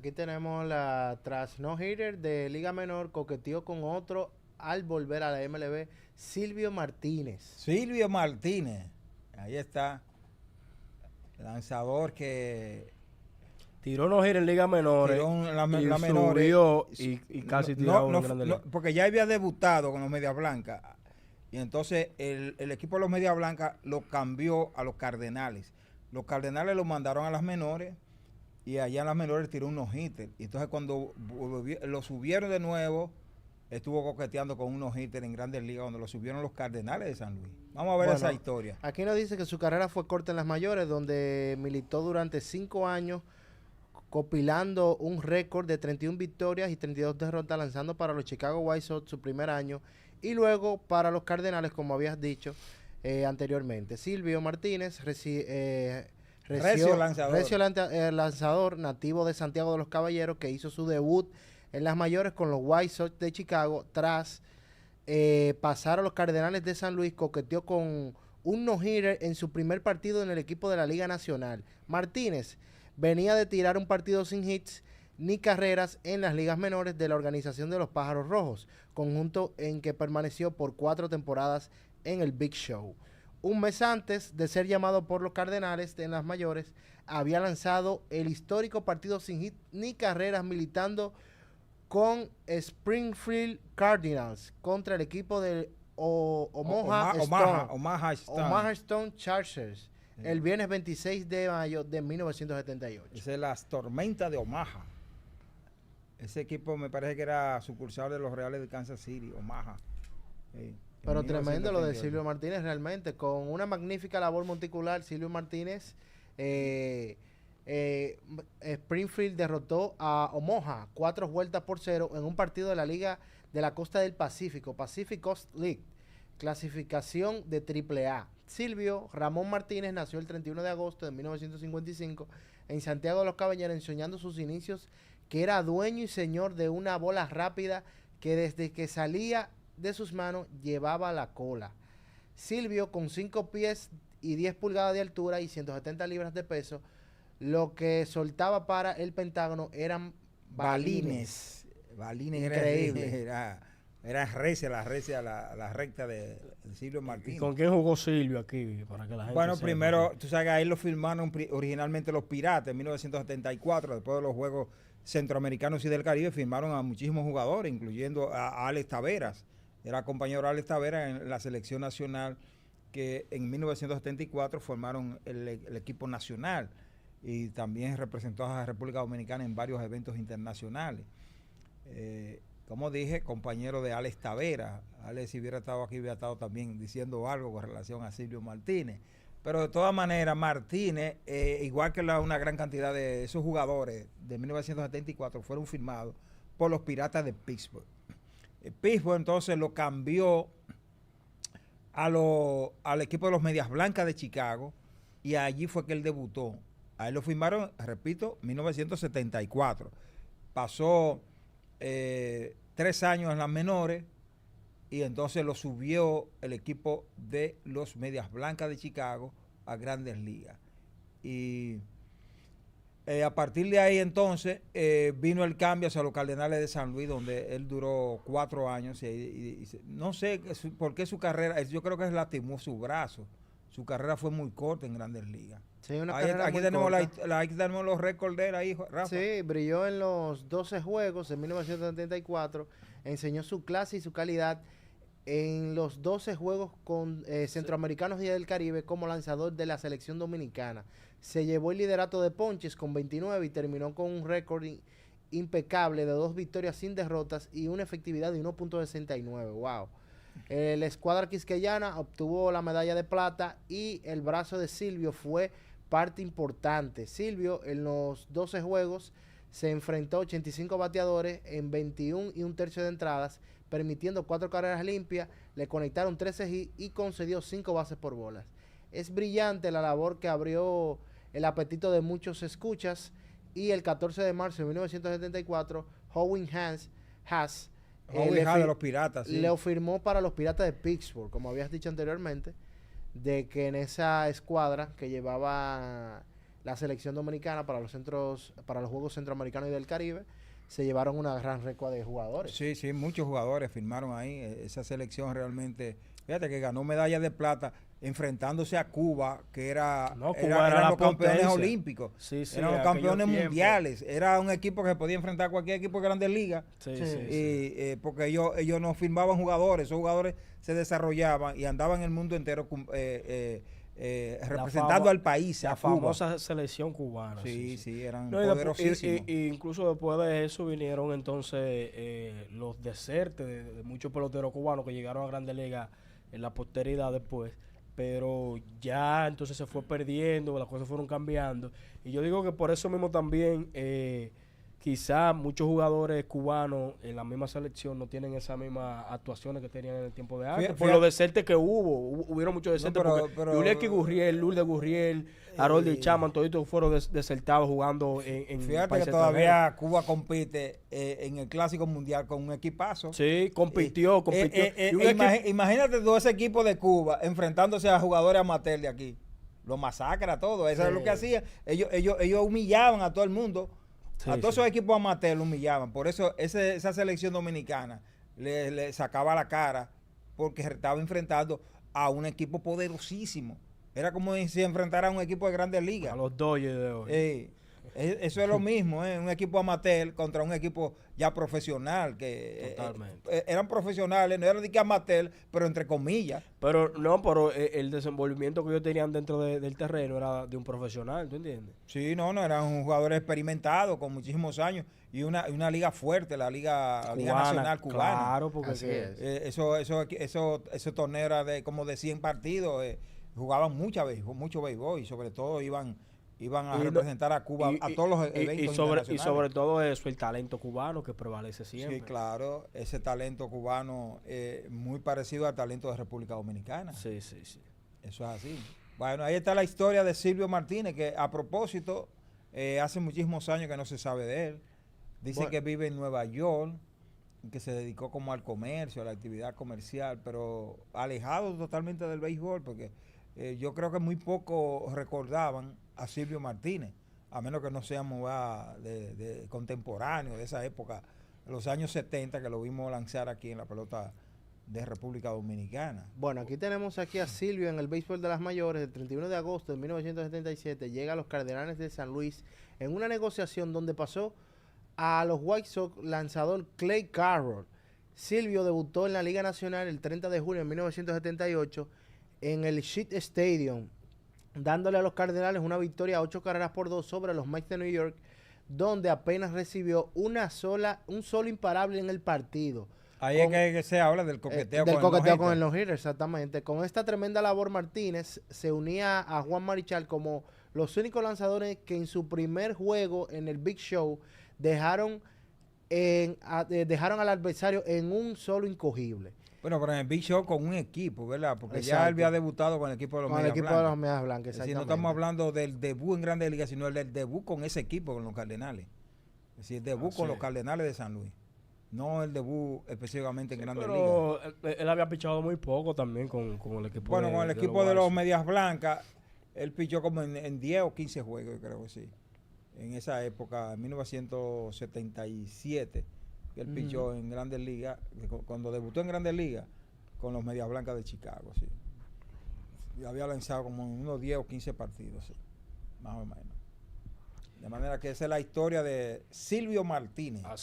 Aquí tenemos la tras no hitter de Liga Menor, coqueteó con otro al volver a la MLB, Silvio Martínez. Silvio Martínez, ahí está, lanzador que Tiró no gira en ligas menores tiró y la menores, subió y casi no, tiraba una grande liga. porque ya había debutado con los Medias Blancas y entonces el equipo de los Medias Blancas lo cambió a los Cardenales. Los Cardenales lo mandaron a las menores y allá en las menores tiró unos hitters. Y entonces cuando lo subieron de nuevo, estuvo coqueteando con unos hitters en Grandes Ligas donde lo subieron los Cardenales de San Luis. Vamos a ver esa Bueno, historia. aquí nos dice que su carrera fue corta en las mayores, donde militó durante 5 años, copilando un récord de 31 victorias y 32 derrotas, lanzando para los Chicago White Sox su primer año y luego para los Cardenales, como habías dicho anteriormente. Silvio Martínez, Recio lanzador. lanzador nativo de Santiago de los Caballeros, que hizo su debut en las mayores con los White Sox de Chicago tras pasar a los Cardenales de San Luis. Coqueteó con un no-hitter en su primer partido en el equipo de la Liga Nacional. Martínez venía de tirar un partido sin hits ni carreras en las ligas menores de la organización de los Pájaros Rojos, conjunto en que permaneció por 4 temporadas en el Big Show. Un mes antes de ser llamado por los Cardenales en las mayores, había lanzado el histórico partido sin hit ni carreras, militando con Springfield Cardinals contra el equipo de Omaha Stone Chargers el viernes 26 de mayo de 1978. Esa es las Tormentas de Omaha. Ese equipo me parece que era sucursal de los Reales de Kansas City, Omaha. Pero tremendo lo de Silvio Martínez, realmente, con una magnífica labor monticular. Silvio Martínez, Springfield derrotó a Omaha 4 vueltas por 0 en un partido de la Liga de la Costa del Pacífico, Pacific Coast League, clasificación de AAA. Silvio Ramón Martínez nació el 31 de agosto de 1955 en Santiago de los Caballeros, ensoñando sus inicios que era dueño y señor de una bola rápida que desde que salía de sus manos llevaba la cola. Silvio, con 5 pies y 10 pulgadas de altura y 170 libras de peso, lo que soltaba para el Pentágono eran balines. Balines Increíble. era recia, la recta de Silvio ¿Y Martínez. con quién jugó Silvio aquí? Para que la gente Bueno, sepa. primero, tú sabes que ahí lo firmaron originalmente los Piratas en 1974, después de los Juegos Centroamericanos y del Caribe, firmaron a muchísimos jugadores, incluyendo a Alex Taveras. Era compañero de Alex Taveras en la selección nacional, que en 1974 formaron el equipo nacional y también representó a la República Dominicana en varios eventos internacionales. Como dije, compañero de Alex Taveras. Alex, si hubiera estado aquí, hubiera estado también diciendo algo con relación a Silvio Martínez. Pero de todas maneras, Martínez, igual que una gran cantidad de esos jugadores de 1974, fueron firmados por los Piratas de Pittsburgh. Pittsburgh entonces lo cambió al equipo de los Medias Blancas de Chicago y allí fue que él debutó. Ahí lo firmaron, repito, 1974. Pasó 3 años en las menores y entonces lo subió el equipo de los Medias Blancas de Chicago a Grandes Ligas. Y a partir de ahí entonces vino el cambio hacia los Cardenales de San Luis, donde él duró 4 años y no sé por qué su carrera, yo creo que se lastimó su brazo. Su carrera fue muy corta en Grandes Ligas. Sí, una Ahí, carrera aquí muy tenemos, corta. aquí tenemos los récords de él ahí, Rafa. Sí, brilló en los 12 juegos en 1974, enseñó su clase y su calidad en los 12 juegos con centroamericanos y del Caribe como lanzador de la selección dominicana. Se llevó el liderato de ponches con 29 y terminó con un récord impecable de 2 victorias sin derrotas y una efectividad de 1.69. Wow. La escuadra quisqueyana obtuvo la medalla de plata y el brazo de Silvio fue parte importante. Silvio en los 12 juegos se enfrentó a 85 bateadores en 21 y un tercio de entradas, permitiendo 4 carreras limpias, le conectaron 13 hits y concedió 5 bases por bolas. Es brillante la labor que abrió el apetito de muchos escuchas y el 14 de marzo de 1974, Howie Haas de los Piratas, sí. lo firmó para los Piratas de Pittsburgh, como habías dicho anteriormente, de que en esa escuadra que llevaba la selección dominicana para los Juegos Centroamericanos y del Caribe, se llevaron una gran recua de jugadores. Sí, sí, muchos jugadores firmaron ahí. Esa selección realmente, fíjate que ganó medalla de plata enfrentándose a Cuba, que eran los campeones olímpicos, sí, sí, eran los campeones mundiales, era un equipo que podía enfrentar a cualquier equipo de Grandes Ligas, porque ellos no firmaban jugadores, esos jugadores se desarrollaban y andaban en el mundo entero representando al país, la a Cuba. famosa selección cubana. Sí, eran poderosísimos. Y incluso después de eso vinieron entonces los desertes de muchos peloteros cubanos que llegaron a Grandes Ligas en la posteridad después, pero ya entonces se fue perdiendo, las cosas fueron cambiando, y yo digo que por eso mismo también quizá muchos jugadores cubanos en la misma selección no tienen esas mismas actuaciones que tenían en el tiempo de antes. Por los desertes que hubieron muchos desertes. Pero Yulieski Gurriel, Lourdes Gurriel, Harold y Chapman, todos fueron desertados jugando en fíjate países que todavía extranjeros. Cuba compite en el Clásico Mundial con un equipazo. Sí, compitió. Imagínate todo ese equipo de Cuba enfrentándose a jugadores amateur de aquí. Lo masacra todo. Eso es lo que hacía. Ellos humillaban a todo el mundo. A todos esos equipos amateur lo humillaban. Por eso esa selección dominicana le sacaba la cara, porque estaba enfrentando a un equipo poderosísimo. Era como si enfrentara a un equipo de Grandes Ligas. A los Dodgers de hoy. Eso es lo mismo, un equipo amateur contra un equipo ya profesional, que eran profesionales, no eran de que amateur, pero entre comillas. Pero el desenvolvimiento que ellos tenían dentro del terreno era de un profesional, ¿tú entiendes? Sí, no, eran jugadores experimentados con muchísimos años y una liga fuerte, la Liga Nacional Cubana. Claro, porque esos torneos eran como de 100 partidos, jugaban mucho béisbol y sobre todo iban a representar a Cuba a todos los eventos internacionales. Y sobre todo eso, el talento cubano que prevalece siempre. Sí, claro, ese talento cubano muy parecido al talento de República Dominicana. Sí. Eso es así. Bueno, ahí está la historia de Silvio Martínez, que a propósito, hace muchísimos años que no se sabe de él. Dice que vive en Nueva York, que se dedicó como al comercio, a la actividad comercial, pero alejado totalmente del béisbol, porque yo creo que muy poco recordaban a Silvio Martínez, a menos que no seamos de contemporáneos de esa época, los años 70, que lo vimos lanzar aquí en la pelota de República Dominicana. Bueno, aquí tenemos a Silvio en el béisbol de las mayores. El 31 de agosto de 1977 llega a los Cardenales de San Luis en una negociación donde pasó a los White Sox lanzador Clay Carroll. Silvio debutó en la Liga Nacional el 30 de junio de 1978 en el Shea Stadium, dándole a los Cardenales una victoria 8-2 sobre los Mets de New York, donde apenas recibió un solo imparable en el partido. Ahí es que se habla del coqueteo con el no-hitter, exactamente. Con esta tremenda labor, Martínez se unía a Juan Marichal como los únicos lanzadores que en su primer juego en el Big Show dejaron al adversario en un solo incogible. Bueno, pero en el Big Show con un equipo, ¿verdad? Porque ya él había debutado con el equipo de los Medias Blancas. Con el equipo de los Medias Blancas, exactamente. Es decir, no estamos hablando del debut en Grandes Ligas, sino del debut con ese equipo, con los Cardenales. Es decir, el debut con los Cardenales de San Luis. No el debut específicamente en Grandes Ligas. Pero él había pichado muy poco también con el equipo. Bueno, con el equipo de los Medias Blancas, él pichó como en 10 o 15 juegos, creo que sí. En esa época, en 1977, él pichó en Grandes Ligas, cuando debutó en Grandes Ligas, con los Medias Blancas de Chicago, sí. Y había lanzado como unos 10 o 15 partidos, sí, más o menos. De manera que esa es la historia de Silvio Martínez.